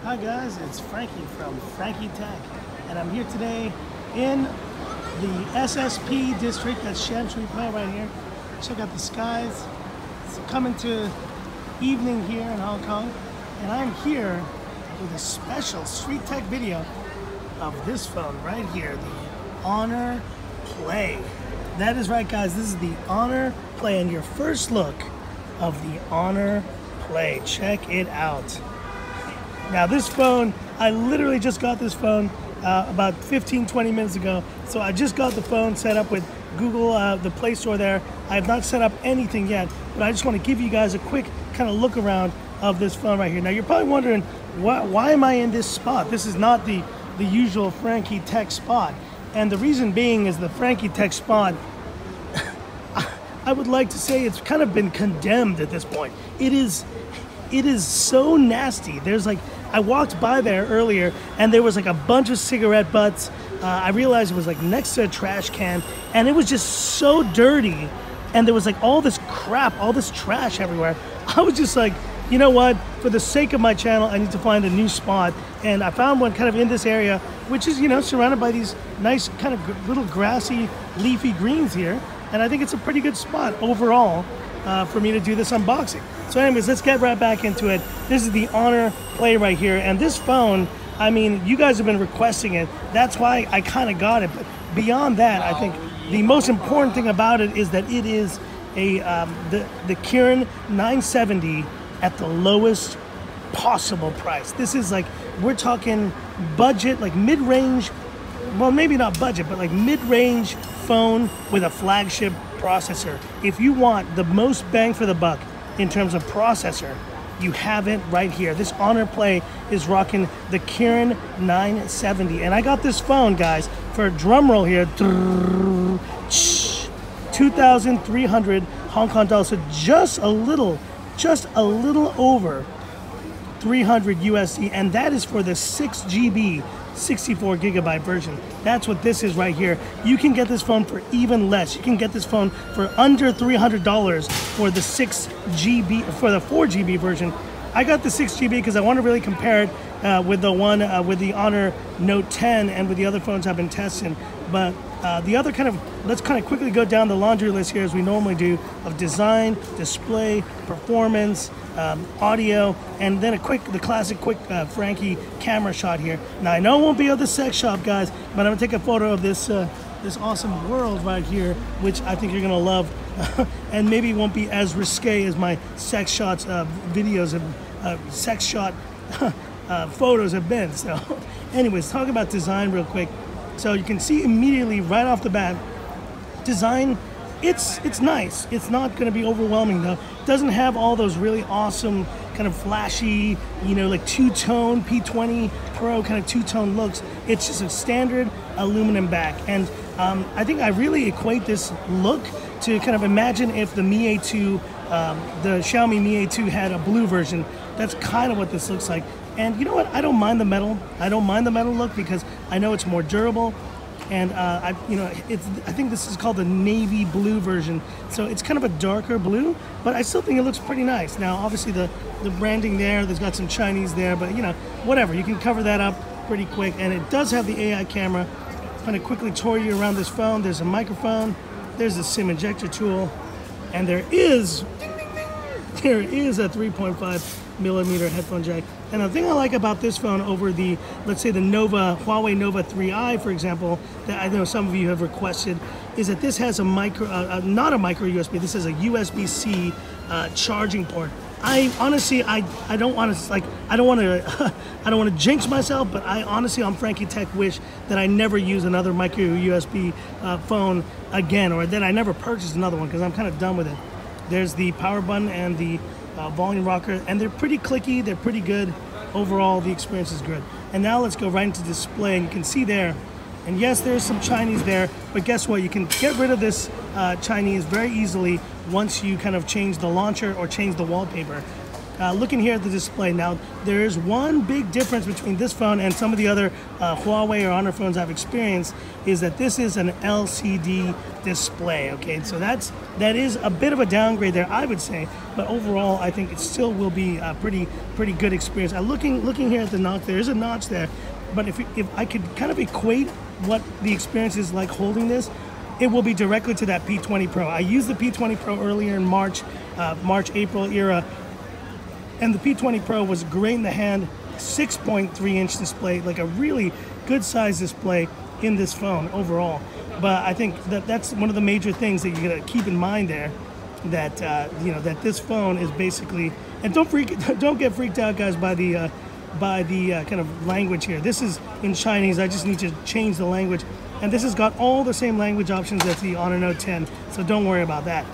Hi guys, it's Frankie from Frankie Tech, and I'm here today in the SSP district. That's Sham Shui Pai right here. Check out the skies. It's coming to evening here in Hong Kong, and I'm here with a special Street Tech video of this phone right here, the Honor Play. That is right, guys. This is the Honor Play, and your first look of the Honor Play. Check it out. Now this phone, I literally just got this phone about 15-20 minutes ago. So I just got the phone set up with Google, the Play Store there. I have not set up anything yet, but I just want to give you guys a quick kind of look around of this phone right here. Now you're probably wondering, why am I in this spot? This is not the usual Frankie Tech spot. And the reason being is the Frankie Tech spot, I would like to say it's kind of been condemned at this point. It is so nasty. There's like, I walked by there earlier and there was like a bunch of cigarette butts. I realized it was like next to a trash can, and it was just so dirty, and there was like all this crap, all this trash everywhere. I was just like, you know what, for the sake of my channel, I need to find a new spot. And I found one kind of in this area, which is, you know, surrounded by these nice kind of little grassy, leafy greens here. And I think it's a pretty good spot overall for me to do this unboxing. So anyways, let's get right back into it. This is the Honor Play right here. And this phone, I mean, you guys have been requesting it. That's why I kind of got it. But beyond that, I think the most important thing about it is that it is a the Kirin 970 at the lowest possible price. This is like, we're talking budget, like mid-range, well, maybe not budget, but like mid-range phone with a flagship processor. If you want the most bang for the buck in terms of processor, you have it right here. This Honor Play is rocking the Kirin 970. And I got this phone, guys, for a drum roll here, 2,300 Hong Kong dollars. So just a little over 300 USD, and that is for the 6 GB 64 gigabyte version. That's what this is right here. You can get this phone for even less. You can get this phone for under $300 for the 6 GB, for the 4 GB version. I got the 6 GB because I want to really compare it with the one with the Honor Note 10 and with the other phones I've been testing. But the other kind of, let's kind of quickly go down the laundry list here as we normally do, of design, display, performance, audio, and then the classic quick Frankie camera shot here. Now I know it won't be of the sex shop, guys, but I'm gonna take a photo of this this awesome world right here, which I think you're gonna love, and maybe it won't be as risque as my sex shots videos of sex shot photos have been. So anyways, talk about design real quick. So you can see immediately right off the bat, design, it's nice. It's not going to be overwhelming though. It doesn't have all those really awesome kind of flashy, you know, like two-tone P20 Pro kind of two-tone looks. It's just a standard aluminum back. And I think I really equate this look to kind of imagine if the Mi A2, the Xiaomi Mi A2 had a blue version. That's kind of what this looks like. And you know what? I don't mind the metal. I don't mind the metal look because I know it's more durable. And I think this is called the navy blue version. So it's kind of a darker blue, but I still think it looks pretty nice. Now, obviously the branding there's got some Chinese there, but you know, whatever. You can cover that up pretty quick. And it does have the AI camera. I'm gonna quickly tour you around this phone. There's a microphone. There's the SIM ejector tool. And there is a 3.5 millimeter headphone jack. And the thing I like about this phone over the, let's say the Huawei Nova 3i, for example, that I know some of you have requested, is that this has a not a micro USB. This is a USB-C charging port. I honestly, I don't want to jinx myself, but I honestly, on Frankie Tech, wish that I never use another micro USB phone again, or that I never purchased another one, because I'm kind of done with it. There's the power button and the volume rocker, and they're pretty clicky, they're pretty good. Overall, the experience is good. And now let's go right into display, and you can see there, and yes, there's some Chinese there, but guess what? You can get rid of this Chinese very easily once you kind of change the launcher or change the wallpaper. Looking here at the display now, there is one big difference between this phone and some of the other Huawei or Honor phones I've experienced, is that this is an LCD display. Okay, so that is a bit of a downgrade there, I would say, but overall I think it still will be a pretty good experience. Looking here at the notch, there is a notch there, but if I could kind of equate what the experience is like holding this, it will be directly to that P20 Pro. I used the P20 Pro earlier in March, April era, and the P20 Pro was great in the hand, 6.3-inch display, like a really good size display in this phone overall. But I think that's one of the major things that you gotta keep in mind there, that that this phone is basically, and don't get freaked out, guys, by the kind of language here. This is in Chinese. I just need to change the language, and this has got all the same language options as the Honor Note 10, so don't worry about that.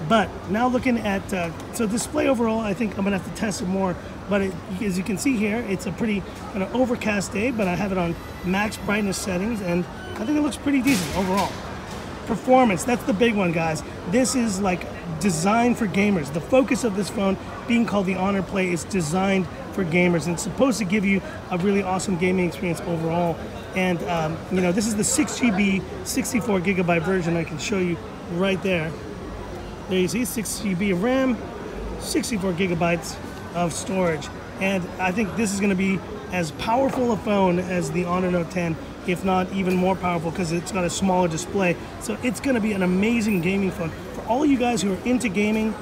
But now looking at, so display overall, I think I'm gonna have to test it more, but as you can see here, it's a pretty kind of overcast day, but I have it on max brightness settings, and I think it looks pretty decent overall. Performance, that's the big one, guys. This is like designed for gamers. The focus of this phone, being called the Honor Play, is designed for gamers, and it's supposed to give you a really awesome gaming experience overall. And this is the 6GB, 64GB version. I can show you right there. There you see, 6GB of RAM, 64GB of storage. And I think this is going to be as powerful a phone as the Honor Note 10, if not even more powerful, because it's got a smaller display. So it's going to be an amazing gaming phone. For all you guys who are into gaming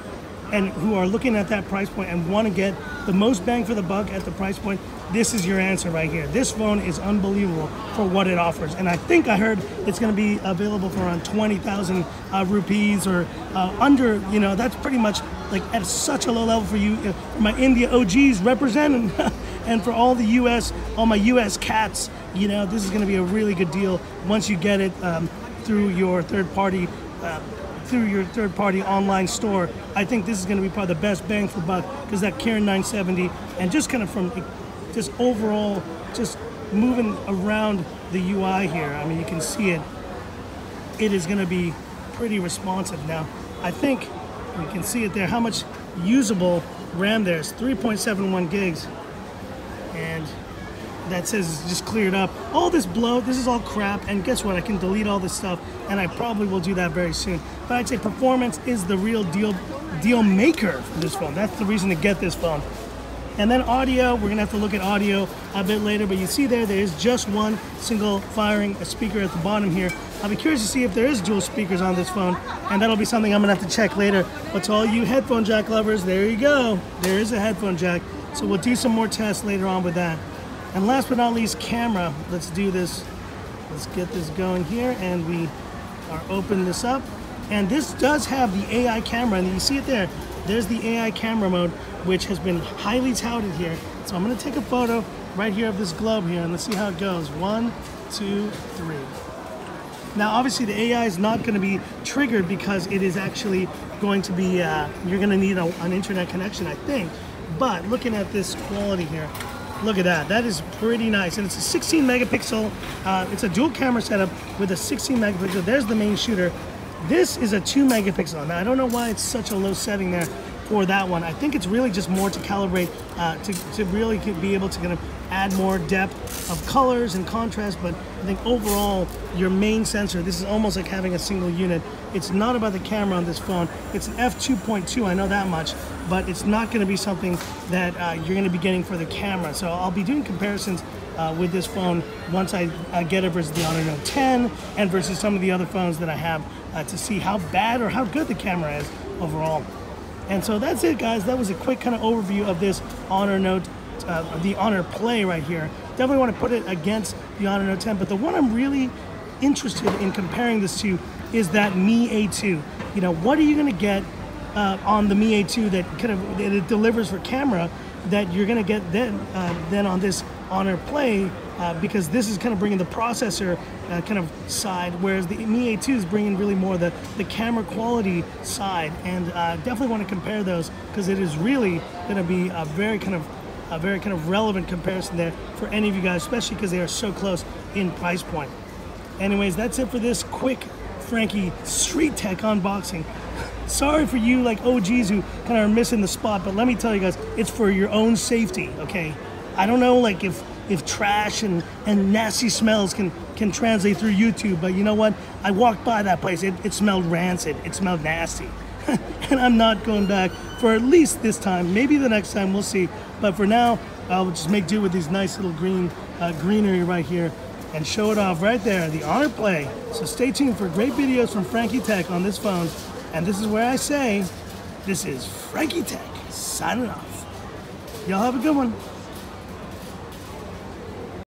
and who are looking at that price point and want to get the most bang for the buck at the price point, this is your answer right here. This phone is unbelievable for what it offers. And I think I heard it's going to be available for around 20,000 rupees or under, that's pretty much like at such a low level for you. For my India OGs representing and for all the all my US cats, this is going to be a really good deal once you get it through your third-party online store. I think this is going to be probably the best bang for buck, because that Kirin 970, and just kind of from just overall, just moving around the UI here, I mean, you can see it is going to be pretty responsive. Now I think you can see it there, how much usable RAM there is, 3.71 gigs, and that says it's just cleared up. All this bloat, this is all crap, and guess what? I can delete all this stuff, and I probably will do that very soon. But I'd say performance is the real deal maker for this phone. That's the reason to get this phone. And then audio, we're gonna have to look at audio a bit later, but you see there is just one single firing speaker at the bottom here. I'll be curious to see if there is dual speakers on this phone, and that'll be something I'm gonna have to check later. But to all you headphone jack lovers, there you go. There is a headphone jack. So we'll do some more tests later on with that. And last but not least, camera. Let's do this. Let's get this going here, and we are opening this up. And this does have the AI camera, and you see it there. There's the AI camera mode, which has been highly touted here. So I'm gonna take a photo right here of this globe here, and let's see how it goes. 1, 2, 3. Now, obviously the AI is not gonna be triggered because it is actually going to be, you're gonna need an internet connection, I think. But looking at this quality here, look at that. That is pretty nice. And it's a 16 megapixel, it's a dual camera setup with a 16 megapixel. There's the main shooter. This is a 2 megapixel. Now, I don't know why it's such a low setting there for that one. I think it's really just more to calibrate, to really be able to kind of add more depth of colors and contrast. But I think overall, your main sensor, this is almost like having a single unit. It's not about the camera on this phone. It's an f2.2, I know that much, but it's not gonna be something that you're gonna be getting for the camera. So I'll be doing comparisons with this phone once I get it versus the Honor Note 10 and versus some of the other phones that I have to see how bad or how good the camera is overall. And so that's it, guys. That was a quick kind of overview of this Honor Note, the Honor Play right here. Definitely want to put it against the Honor Note 10, but the one I'm really interested in comparing this to is that Mi A2. What are you going to get on the Mi A2 that it delivers for camera that you're going to get then on this Honor Play, because this is kind of bringing the processor kind of side, whereas the Mi A2 is bringing really more the camera quality side. And definitely want to compare those, because it is really going to be a very kind of relevant comparison there for any of you guys, especially because they are so close in price point. Anyways, that's it for this quick Frankie Street Tech unboxing. Sorry for you like OGs who kind of are missing the spot, but let me tell you guys, it's for your own safety, okay? I don't know like if trash and nasty smells can translate through YouTube, but you know what? I walked by that place, it smelled rancid, it smelled nasty. And I'm not going back for at least this time. Maybe the next time, we'll see. But for now, I'll just make do with these nice little greenery right here and show it off right there, the Honor Play. So stay tuned for great videos from Frankie Tech on this phone. And this is where I say, this is Frankie Tech signing off. Y'all have a good one.